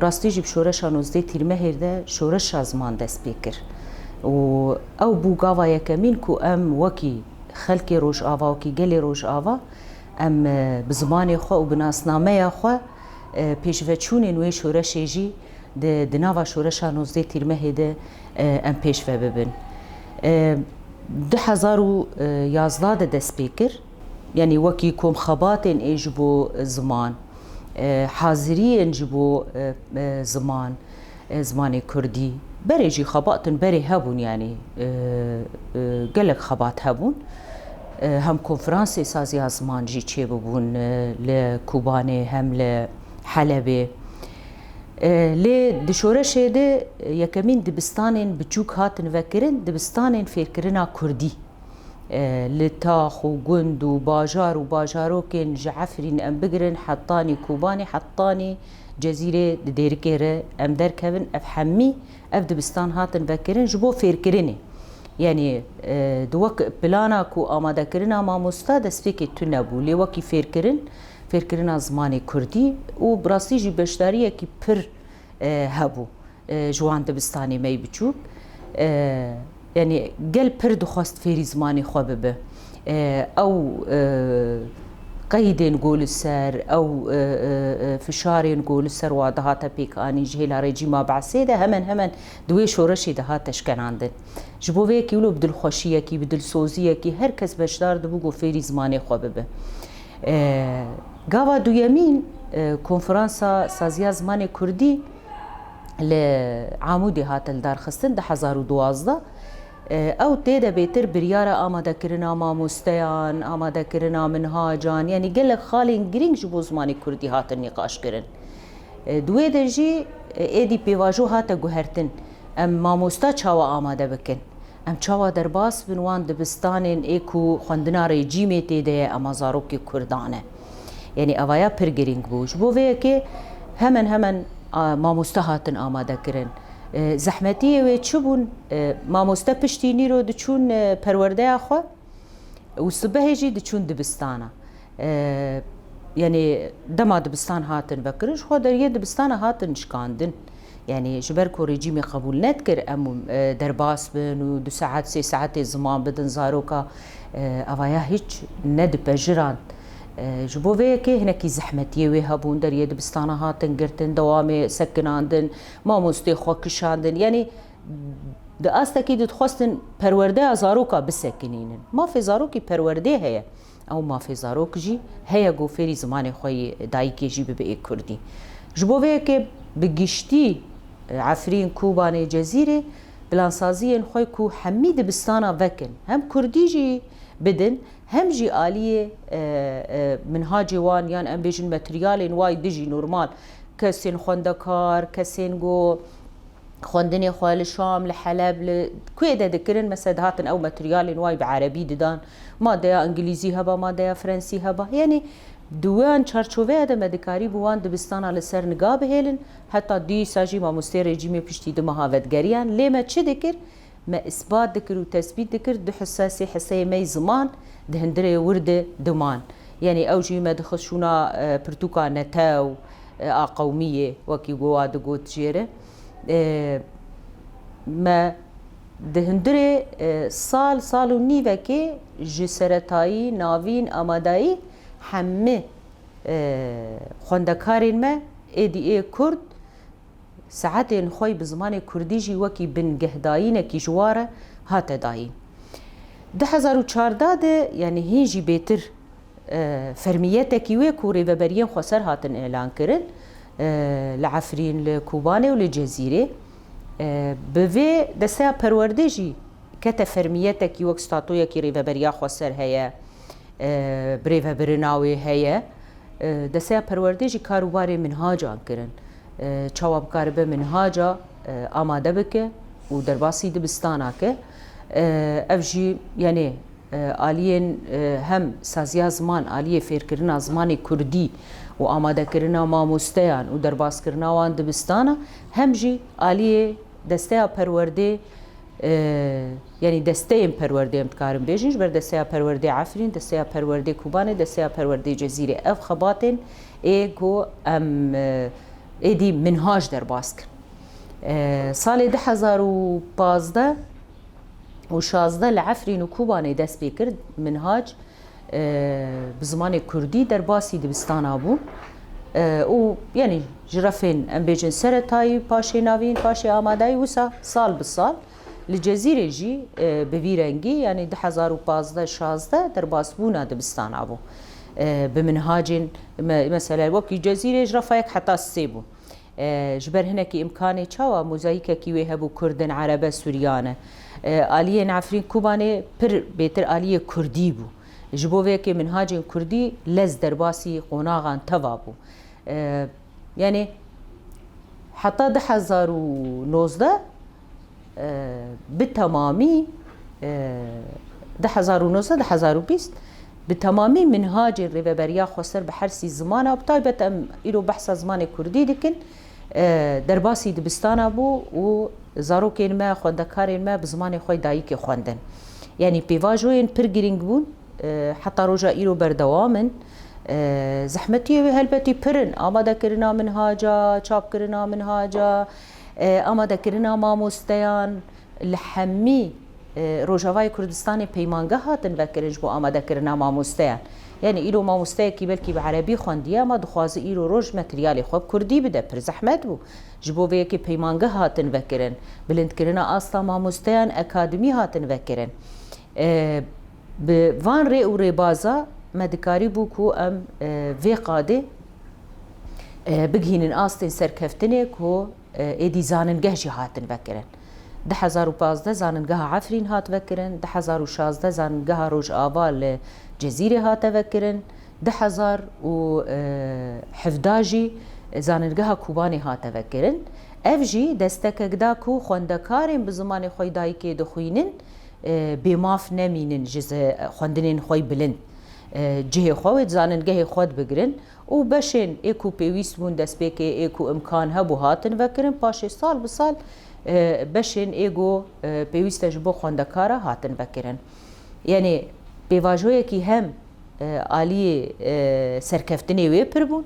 براستی جیب شورش آنوزده تیرمه هرده شورش زمان دست بکر و او بو گاوا یکمین کو ام وکی خلق روش آوا وکی گل روش آوا ام بزمان خو و بناسنامه خو پیشوه چون نوی شورش جی د ناوا شورش آنوزده تیرمه هده ام پیشوه ببن 2011 دست بکر یعنی وکی کم خباتن ایجبو زمان حاضری انجبو زمان کردی بری جی خباتن بری هبون یعنی گلک خبات هبون هم کنفرانسی سازی از زمان جی چه ببون لکوبانه هم لحلبه لی دشورش ده یکمین دبستانین بچوک هاتن وکرن دبستانین فکرنا کردی لتاخ و گند و باجار و باجاروکن جعفرین ام بگرن حطانی کوبانی حطانی جزیره دیرکره ام درکبن اف حمی اف دبستان هاتن وکرن جبو فکرنه یعنی دوک پلانا کو آماده کرنا ما مستا دست فکر تو نبو لی وکی فکرنا زمان کردی و براستی جی بشداریه کی پر هبو جوان دبستانی می بچوب يعني قل برد خواست فيري زماني خوابه أو قيد نقول السر أو فشار نقول السر وادهاتا بيك أني جهلا رجيما بعسيدة همن دوي شورشي دهات تشكن عندن جبوه كي ولو بدل خوشية كي بدل سوزية كي هر كس بشدار دبوغو فيري زماني خوابه قاوا دو يمين كونفرانسا سازيا زماني كردي لعامودي هات الدار خستن ده 2012 او تيدا بيتر بريارة آماده كرنا ماموستيان آماده كرنا منهاجان يعني قلق خالين گرينگ جبو زماني كردي هات النقاش كرن دوه درجي ايدي بيواجو هات گوهرتن ام ماموستا چاوا آماده بكن ام چاوا درباس بنوان دبستانين ايكو خوندنا ريجيمي تيدا اما زاروكي كردانه يعني اوايا پر گرينگ بوش بو ويكي همن ماموستا هاتن آماده کرن زحمتیه و چبون ماموستا پشتینی رو دچون پرورده خو و صبح جی دچون دبستانه يعني دما دبستان هاتن بكرش خو دريه دبستان هاتن شكاندن يعني جبر كو ريجيمي قبول نتكر ام درباس بن و 2 ساعات 3 ساعات زمان بدن زاروكا اوايا هيج ند بجران جبوه که هنکی زحمتیه و هبون در یه دبستانه هاتن گرتن دوام سکناندن ما مستی خوکشاندن یعنی ده است که دت خواستن پرورده ازاروکا بسکنینن ما فی زاروکی پرورده هیا او ما فی زاروک جی هیا گوفری زمان خوی دایی که جی به کردی جبوه که بگشتی عفرین کوبانه جزیره بلانسازی خوی کو حمی دبستانه وکن هم کردی جی بدن هم جي آلية منهاجي وان يان ام بيجن ماتريال واي دجي نورمال كسين خوندكار كسين جو خوندني خوال الشام لحلب كويدا دكرن مسد هاتن او ماتريال واي بعربي ددان ما ديا انجليزي هبا ما ديا فرنسي هبا يعني دوان چارچوبه ده مدکاری بوان دبستان على سر نقاب هيلن حتى دي ساجي ما مستير رجيمي بشتي دم هاودگريان لما چه دكر ما اثبات دكر وتثبيت دكر دو حساسي حساسية مي زمان دهندري ورده دمان يعني اوجي ما دخشونا برتوكا نتاو قومية وكي قوا دقو تجيره ما دهندري سال ونيفا كي جسرتاي ناوين اماداي حمي خوندكارين ما اي كرد ساعتين خوي بزمان كرديجي وكي بن جهدايين كي جواره هاتا داين 2014 ده يعني هيجي بيتر فرميتك ويكو ريفابريين خسر هاتن اعلان كرن لعفرين لكوباني ولجزيره بوي دسا پروردجي كتا فرميتك وك ستاتويا كي ريفابريا خسر هيا بريفابرناوي هيا دسا پروردجي كاروباري منهاجا كرن چاواب كاربه منهاجا آماده بك و درباسي دبستانا که افجی یعنی آلیین هم سازیا زمان آلیه فیرکرنا زمان کردی و آماده کرنا ماموستیان و درباس کرنا وان دبستانا هم جی آلیه دسته پرورده یعنی دسته پرورده امتکارم بیجنش بر دسته پرورده عفرین دسته پرورده کوبانه دسته پرورده جزیره اف خباتن ایگو ام ایدی منهاج درباس کرد. سال 2015 و 16 لعفرین و کوبانه دست پی کرد منهاج بزمان کردی درباسی دبستان بوو و یعنی جرفین ام بیجن سرتایی پاشه ناوین پاشه آمادهی وسا سال بسال لجزیره جی بویرنگی یعنی 2015 16 درباس بونا دبستان بوو بمنهاج مثلا وكي جزيرة جرفايك حتى السيبو جبر هناك إمكاني تشاوا موزايكا كي هبو كردن عربة سوريانة آلية عفرين كوباني بيتر آلية كردي بو جبو ويكي منهاج كردي لز درباسي قناغان تفابو يعني حتى 2019 بالتمامي 2019 2020 بتمامي منهاج الريفبريا خسر بحرسي زمانه بطيبة ام إيرو بحث زمان كردي دكن درباسي دبستان بو و زاروكين ما خوندكارين ما بزمان خوي دايك خوندن يعني بيواجوين برجرينج بون حتى رجا إيرو بردوامن زحمتي هلبتي برن آماده كرنا منهاجا چاپ كرنا منهاجا آماده كرنا ماموستيان لحمي روجاوای کردستان پیمانگه هاتن وکرنج بو آماده کرنا ماموستیان یعنی ایرو ماموسته کی بلکی به عربی خوندیه ما دخوازه ایرو روج متریالی خوب کردی بده پر زحمت بو جبو وی کی پیمانگه هاتن وکرن بلند کرنا اصلا ماموستیان اکادمی هاتن وکرن به وان ری او ری بازا مدکاری بو کو ام وی قاده بگهینن آستین سرکفتنه کو ایدی زاننگه جی هاتن وکرن 2015 زاننگاه عفرین هات وکرن 2016 زاننگاه روج آوال جزیره هات وکرن 2017 زاننگاه کوبانی هات وکرن اف جی دستک دا کو خوندکارین به زمان خوی دایی که دخوینن بیماف نمینن جز خوندنین خوی بلند جه خود زاننگاه خود بگرن و بشن ایکو پیویست بون دست بکه ایکو امکان هبو هاتن وکرن پاش سال بسال بشن ایگو پیوسته جبو خوندکارا هاتن بکرن یعنی پیواجوی کی هم عالی سرکفتنی وی پر بون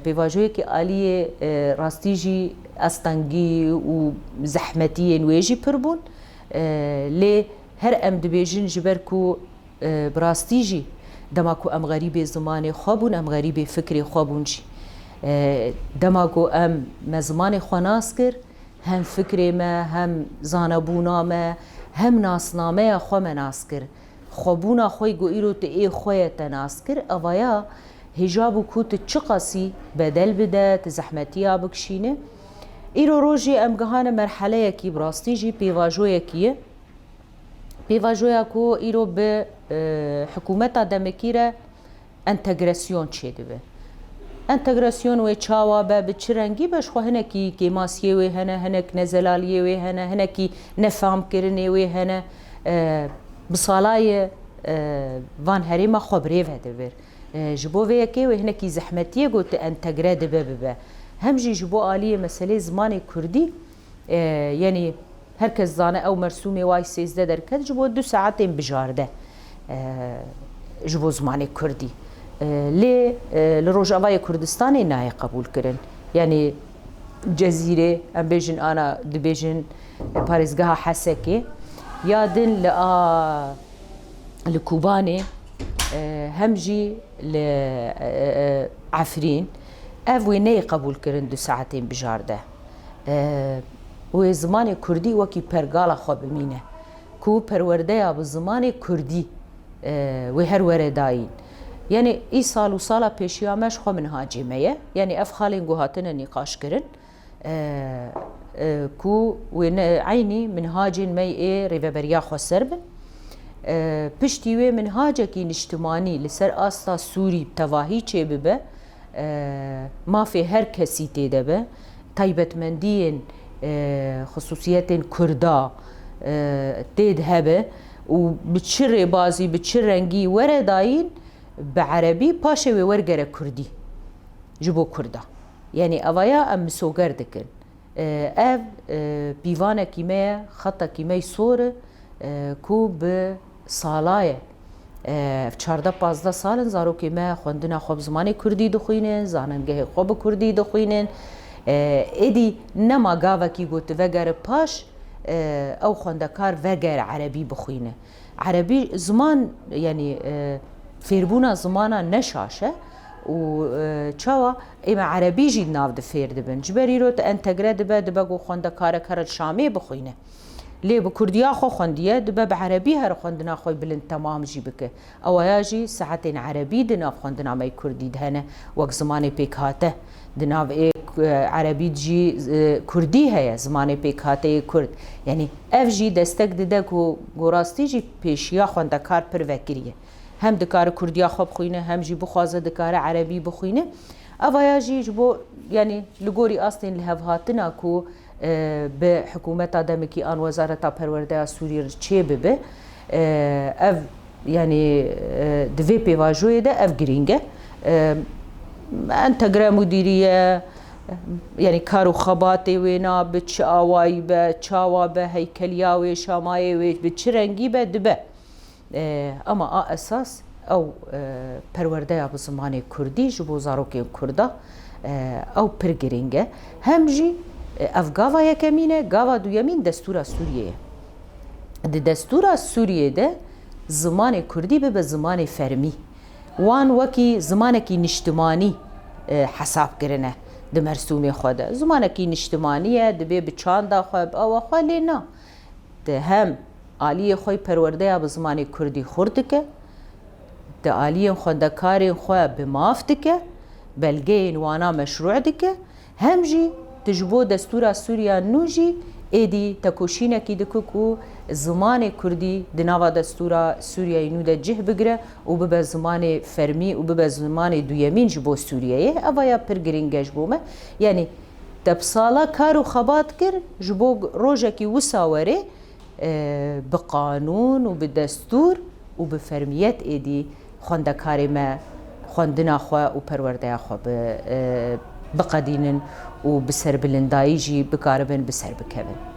پیواجوی کی عالی راستیجی استانگی و زحمتی نویجی پر بون لی هر ام دبیجن جبر کو براستیجی دماکو ام غریب زمان خوابون ام غریب فکری خوابون جی دماکو ام مزمان خواناس کر هم فکر ما هم زانبونا ما هم ناسنامه خو مناس کر خوبونا خوی گو ایرو ته ای خوی تناس کر اوایا حجاب کوت چقاسی بدل بده تزحمتیا بکشینه ایرو روجی ام گهانه مرحله کی براستی جی پیواجوی کیه پیواجویا کو ایرو به حکومت دمکیره انتگراسیون چیده به انتگراسیون و چاوا به چرنگی بش خو هنکی کی ماسیه و هنک نزلالیه و هنکی نفهم کرنه و هنه بصالای وان هریما خبری وده ور جبو و کی و هنکی زحمتیه گوت انتگره ده به همجی جبو عالیه مسئله زمان کردی یعنی هرکس زانه او مرسومی وای 13 درکد جبو 2 ساعت بجارده جبو زمان کردی لی لروجاوای کردستانی نای قبول کرن یعنی جزیره ام بیجن آنا دبیجن پاریزگاه حسکه یادن لکوبانی همجی لعفرین اوی نای قبول کرن 2 ساعت بجارده و زمان کردی وکی پرگالا خواب مینه کو پرورده یا بزمان کردی و هر ورداین يعني اي سال وصاله پیشیامش خو منهاجی میه يعني اف خالين گوهاتن نقاش کرن کو و عینی منهاجین می ای ریوبریا خو سربن پشتی و منهاجه کی اجتماعی لسر استا سوری تواهی چه ببه ما في هر کسی تیده به تایبتمندین خصوصیت کردا تید هبه و بچر بازی بچر رنگی ورداین بعربي باشي وورجر كردي جبو كردا يعني أوايا أم سوغر دكن أف بيوانا كيميا خطا كيمي صور كو بصالاية 14-15 سالن زاروکی ما خوندنا خوب زمانی کردی دخوینن زاننگه خوب کردی دخوینن ایدی نما گاوا کی گوت وگر پاش او خوندکار وگر عربی بخوینه عربی زمان یعنی فیربونا زمانا نشاشه و چاوا اما عربی جید ناو ده فیر دبن جبری رو تا انتگره دبه گو خوندکار کرد شامی بخوینه لی با کردیا خو خوندیه دبه بعربی هر خوندنا خوی بلند تمام جی بکه او جی ساعتین عربی دناف خوندنا مای کردی دهنه وقت زمان پیک هاته دناف عربی جی کردی هیا زمان پیک هاته کرد یعنی اف جی دستک دده که گراستی جی پیشیا خوندکار پر وکریه هم دکار کردیا خوب خوینه هم جی بخوازه دکار عربی بخوینه اویا جی جبو یعنی لگوری اصلین لهفهاتنا کو به حکومت آدمکی آن وزارت پرورده سوریه چه ببه اف یعنی دوی پیواجوی ده اف گرینگه انتگره مدیریه یعنی کارو خباتی وینا به چه آوایی به چاوا به هیکلیاوی شامایی به چه رنگی به دبه اما اساس او پرورده به زمان کردی جبو زاروکی کرده او پرگرینگه هم جی اف گاوا یکمینه گاوا دویمین دستور سوریه ده دستور سوریه ده زمان کردی به زمان فرمی وان وکی زمان کی نشتمانی حساب کرنه ده مرسومی خوده زمان کی نشتمانیه ده به چاندا خواب او خالی نه ده هم آلیه خوی پرورده به زمان کردی خورد که ده آلیه خوندکاری خواه بمافت که بلگه وانا مشروع دکه هم جی تجبو دستور سوریا نوجی ایدی تکوشینه کی دکو کو زمان کردی دناوا دستور سوریا نو ده جه بگره و به زمان فرمی و به زمان دویمین جبو سوریه اوایا پرگرینگش بومه یعنی تبصالا کارو خبات کر جبو روژه کی وساوره بقانون و بدستور و بفرمیت ایدی خوندکاری ما خوندنا خواه و پرورده خواه بقدینن و بسر بلندایی جی بکاربن بسر بکبن